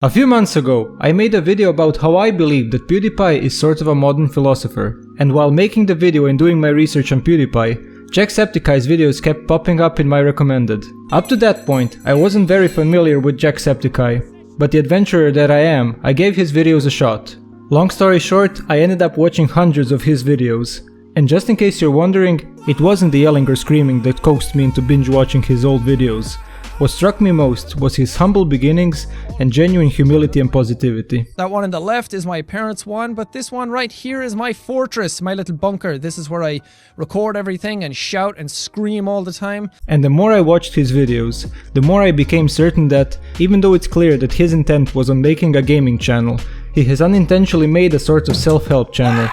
A few months ago, I made a video about how I believe that PewDiePie is sort of a modern philosopher, and while making the video and doing my research on PewDiePie, Jacksepticeye's videos kept popping up in my recommended. Up to that point, I wasn't very familiar with Jacksepticeye, but the adventurer that I am, I gave his videos a shot. Long story short, I ended up watching hundreds of his videos. And just in case you're wondering, it wasn't the yelling or screaming that coaxed me into binge watching his old videos. What struck me most was his humble beginnings and genuine humility and positivity. That one on the left is my parents' one, but this one right here is my fortress, my little bunker. This is where I record everything and shout and scream all the time. And the more I watched his videos, the more I became certain that, even though it's clear that his intent was on making a gaming channel, he has unintentionally made a sort of self-help channel.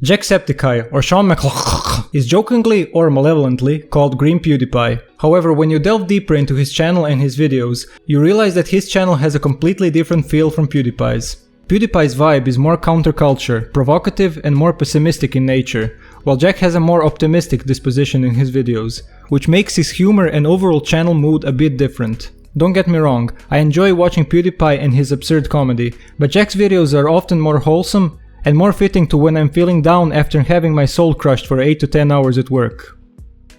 Jacksepticeye, or Sean is jokingly or malevolently called Green PewDiePie. However, when you delve deeper into his channel and his videos, you realize that his channel has a completely different feel from PewDiePie's. PewDiePie's vibe is more counterculture, provocative and more pessimistic in nature, while Jack has a more optimistic disposition in his videos, which makes his humor and overall channel mood a bit different. Don't get me wrong, I enjoy watching PewDiePie and his absurd comedy, but Jack's videos are often more wholesome and more fitting to when I'm feeling down after having my soul crushed for 8 to 10 hours at work.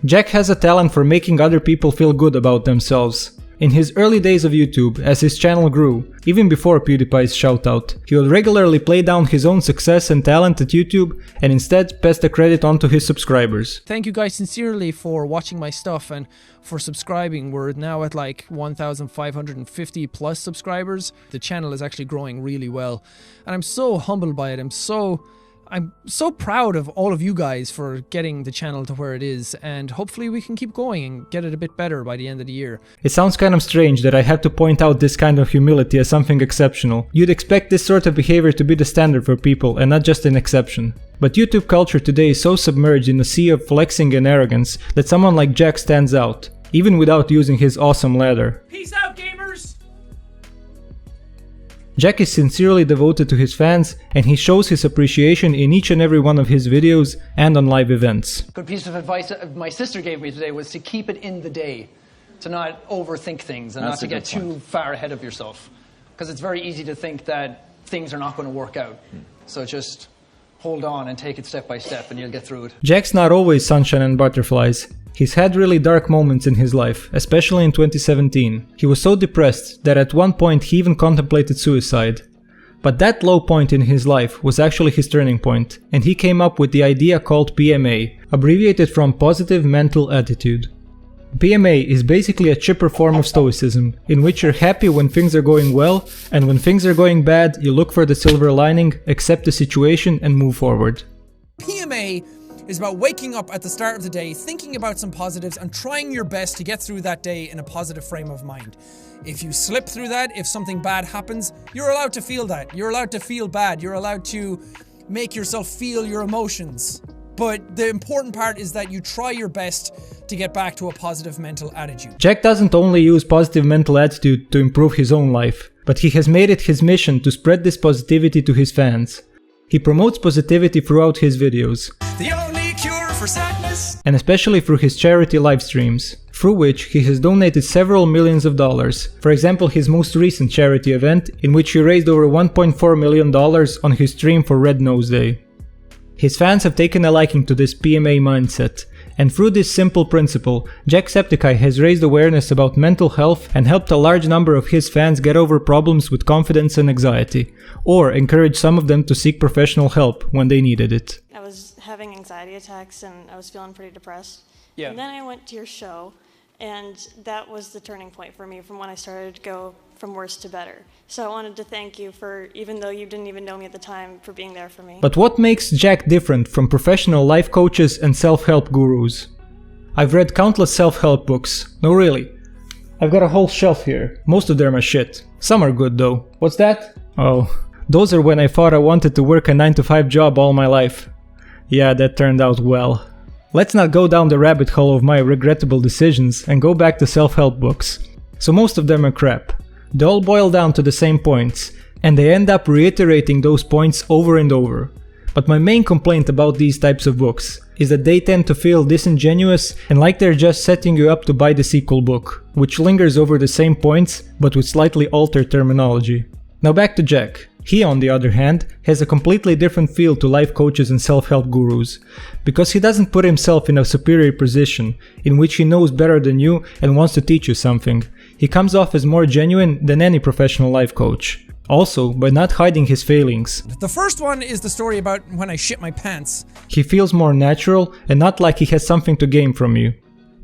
Jack has a talent for making other people feel good about themselves. In his early days of YouTube, as his channel grew, even before PewDiePie's shoutout, he would regularly play down his own success and talent at YouTube and instead pass the credit on to his subscribers. Thank you guys sincerely for watching my stuff and for subscribing. We're now at like 1,550 plus subscribers. The channel is actually growing really well and I'm so humbled by it. I'm so proud of all of you guys for getting the channel to where it is, and hopefully we can keep going and get it a bit better by the end of the year. It sounds kind of strange that I have to point out this kind of humility as something exceptional. You'd expect this sort of behavior to be the standard for people and not just an exception. But YouTube culture today is so submerged in a sea of flexing and arrogance that someone like Jack stands out, even without using his awesome ladder. Peace out, gamers! Jack is sincerely devoted to his fans, and he shows his appreciation in each and every one of his videos and on live events. Good piece of advice my sister gave me today was to keep it in the day, to not overthink things and not to get too far ahead of yourself. Because it's very easy to think that things are not going to work out. So just hold on and take it step by step and you'll get through it. Jack's not always sunshine and butterflies. He's had really dark moments in his life, especially in 2017. He was so depressed that at one point he even contemplated suicide. But that low point in his life was actually his turning point, and he came up with the idea called PMA, abbreviated from Positive Mental Attitude. PMA is basically a chipper form of stoicism, in which you're happy when things are going well, and when things are going bad, you look for the silver lining, accept the situation, and move forward. PMA is about waking up at the start of the day, thinking about some positives and trying your best to get through that day in a positive frame of mind. If you slip through that, if something bad happens, you're allowed to feel that. You're allowed to feel bad. You're allowed to make yourself feel your emotions. But the important part is that you try your best to get back to a positive mental attitude. Jack doesn't only use positive mental attitude to improve his own life, but he has made it his mission to spread this positivity to his fans. He promotes positivity throughout his videos, The only cure for sadness. And especially through his charity live streams, through which he has donated several millions of dollars. For example, his most recent charity event, in which he raised over $1.4 million on his stream for Red Nose Day. His fans have taken a liking to this PMA mindset, and through this simple principle, Jacksepticeye has raised awareness about mental health and helped a large number of his fans get over problems with confidence and anxiety, or encouraged some of them to seek professional help when they needed it. I was having anxiety attacks and I was feeling pretty depressed. Yeah. And then I went to your show, and that was the turning point for me from when I started to go from worse to better. So I wanted to thank you for, even though you didn't even know me at the time, for being there for me. But what makes Jack different from professional life coaches and self-help gurus? I've read countless self-help books. No, really. I've got a whole shelf here. Most of them are shit. Some are good though. What's that? Oh, those are when I thought I wanted to work a 9-to-5 job all my life. Yeah, that turned out well. Let's not go down the rabbit hole of my regrettable decisions and go back to self-help books. So most of them are crap. They all boil down to the same points, and they end up reiterating those points over and over. But my main complaint about these types of books is that they tend to feel disingenuous and like they're just setting you up to buy the sequel book, which lingers over the same points but with slightly altered terminology. Now back to Jack. He, on the other hand, has a completely different feel to life coaches and self-help gurus, because he doesn't put himself in a superior position, in which he knows better than you and wants to teach you something. He comes off as more genuine than any professional life coach. Also, by not hiding his failings. The first one is the story about when I shit my pants. He feels more natural and not like he has something to gain from you.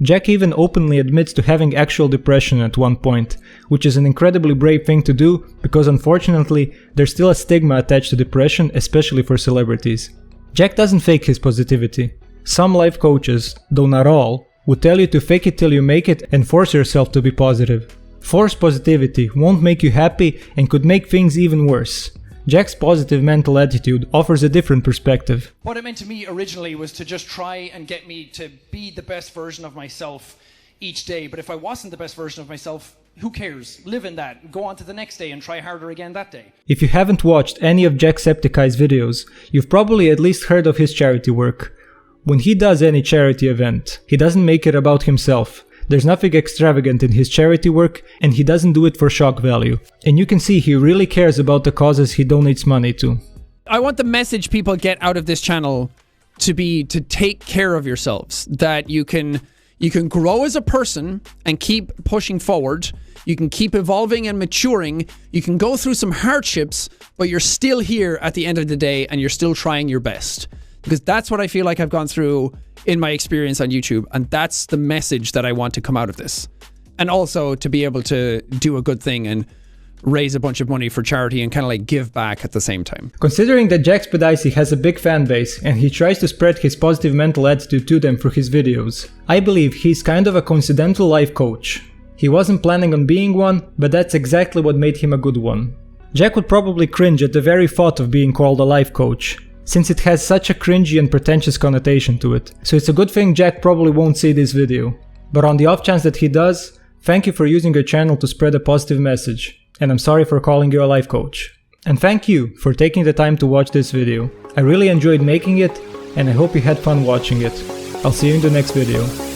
Jack even openly admits to having actual depression at one point, which is an incredibly brave thing to do because unfortunately there's still a stigma attached to depression, especially for celebrities. Jack doesn't fake his positivity. Some life coaches, though not all, would tell you to fake it till you make it and force yourself to be positive. Forced positivity won't make you happy and could make things even worse. Jack's positive mental attitude offers a different perspective. What it meant to me originally was to just try and get me to be the best version of myself each day. But if I wasn't the best version of myself, who cares? Live in that. Go on to the next day and try harder again that day. If you haven't watched any of Jacksepticeye's videos, you've probably at least heard of his charity work. When he does any charity event, he doesn't make it about himself. There's nothing extravagant in his charity work, and he doesn't do it for shock value. And you can see he really cares about the causes he donates money to. I want the message people get out of this channel to be to take care of yourselves. That you can grow as a person and keep pushing forward. You can keep evolving and maturing. You can go through some hardships, but you're still here at the end of the day and you're still trying your best. Because that's what I feel like I've gone through in my experience on YouTube, and that's the message that I want to come out of this. And also to be able to do a good thing and raise a bunch of money for charity and kind of like give back at the same time. Considering that Jacksepticeye has a big fan base and he tries to spread his positive mental attitude to them through his videos, I believe he's kind of a coincidental life coach. He wasn't planning on being one, but that's exactly what made him a good one. Jack would probably cringe at the very thought of being called a life coach, since it has such a cringy and pretentious connotation to it. So it's a good thing Jack probably won't see this video. But on the off chance that he does, thank you for using your channel to spread a positive message. And I'm sorry for calling you a life coach. And thank you for taking the time to watch this video. I really enjoyed making it, and I hope you had fun watching it. I'll see you in the next video.